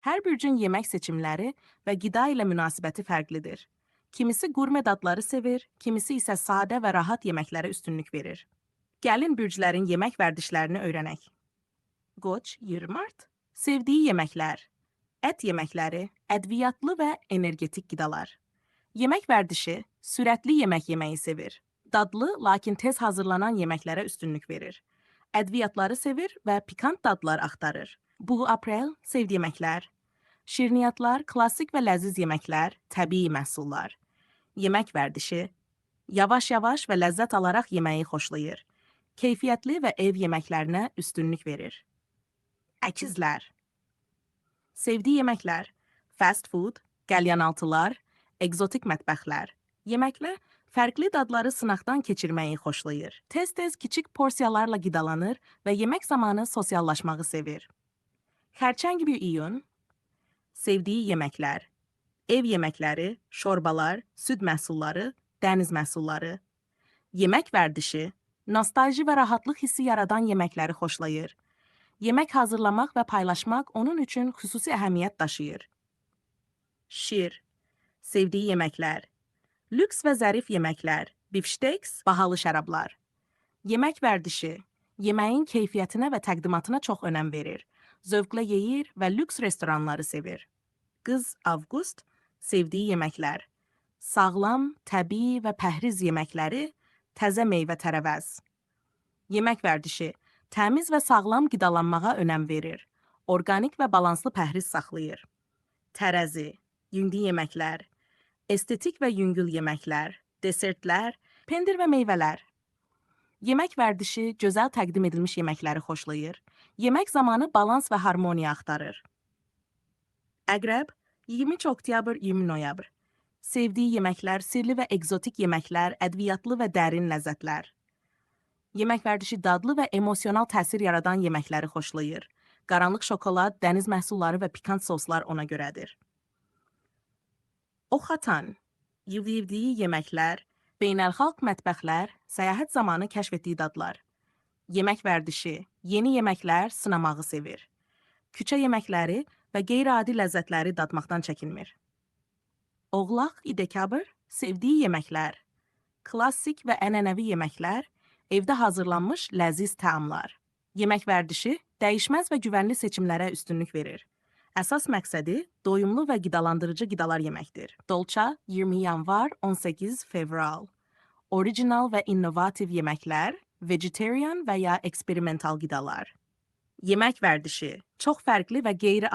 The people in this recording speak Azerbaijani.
Hər bürcün yemək seçimləri və qida ilə münasibəti fərqlidir. Kimisi gurme dadları sevir, kimisi isə sadə və rahat yeməklərə üstünlük verir. Gəlin bürclərin yemək vərdişlərini öyrənək. Qoç 20 mart. Sevdiyi yeməklər. Ət yeməkləri, ədviyyatlı və energetik qidalar. Yemək vərdişi, sürətli yemək yeməyi sevir. Dadlı, lakin tez hazırlanan yeməklərə üstünlük verir. Ədviyyatları sevir və pikant dadlar axtarır. Bu aprel, sevdiyi yeməklər. Şirniyyatlar, klassik və ləziz yeməklər, təbii məhsullar. Yemək vərdişi, yavaş-yavaş və ləzzət alaraq yeməyi xoşlayır. Keyfiyyətli və ev yeməklərinə üstünlük verir. Əkizlər. Sevdiyi yeməklər, fast food, qəlyanaltılar, egzotik mətbəxlər. Yeməklər fərqli dadları sınaqdan keçirməyi xoşlayır. Tez-tez kiçik porsiyalarla qidalanır və yemək zamanı sosiallaşmağı sevir. Xərçəng bir iyun. Sevdiyi yeməklər, ev yeməkləri, şorbalar, süd məhsulları, dəniz məhsulları. Yemək vərdişi, nostalji və rahatlıq hissi yaradan yeməkləri xoşlayır. Yemək hazırlamaq və paylaşmaq onun üçün xüsusi əhəmiyyət daşıyır. Şir, sevdiyi yeməklər, lüks və zərif yeməklər, bifşteks, bahalı şərablar. Yemək vərdişi, yeməyin keyfiyyətinə və təqdimatına çox önəm verir. Zövqlə yeyir və lüks restoranları sevir. Qız Avqust, sevdiyi yeməklər, sağlam, təbii və pəhriz yeməkləri, təzə meyvə tərəvəz. Yemək vərdişi, təmiz və sağlam qidalanmağa önəm verir. Orqanik və balanslı pəhriz saxlayır. Tərəzi, yüngül yeməklər, estetik və yüngül yeməklər, desertlər, pendir və meyvələr. Yemək vərdişi, gözəl təqdim edilmiş yeməkləri xoşlayır. Yemək zamanı balans və harmoniya axtarır. Əqrəb, 23 oktyabr 20 noyabr. Sevdiyi yeməklər, sirli və egzotik yeməklər, ədviyyatlı və dərin ləzzətlər. Yemək vərdişi dadlı və emosional təsir yaradan yeməkləri xoşlayır. Qaranlıq şokolad, dəniz məhsulları və pikant soslar ona görədir. Oxatan, yediyi yeməklər, beynəlxalq mətbəxlər, səyahət zamanı kəşf etdiyi dadlar. Yemək vərdişi, yeni yeməklər sınamağı sevir. Küçə yeməkləri və qeyri-adi ləzzətləri dadmaqdan çəkinmir. Oğlaq, dekabr, sevdiyi yeməklər, klassik və ənənəvi yeməklər, evdə hazırlanmış ləziz təamlar. Yemək vərdişi dəyişməz və güvənli seçimlərə üstünlük verir. Əsas məqsədi doyumlu və qidalandırıcı qidalar yeməkdir. Dolça 20 yanvar 18 fevral. Original və innovativ yeməklər, vegetarian və ya eksperimental qidalar. Yemək vərdişi çox fərqli və qeyri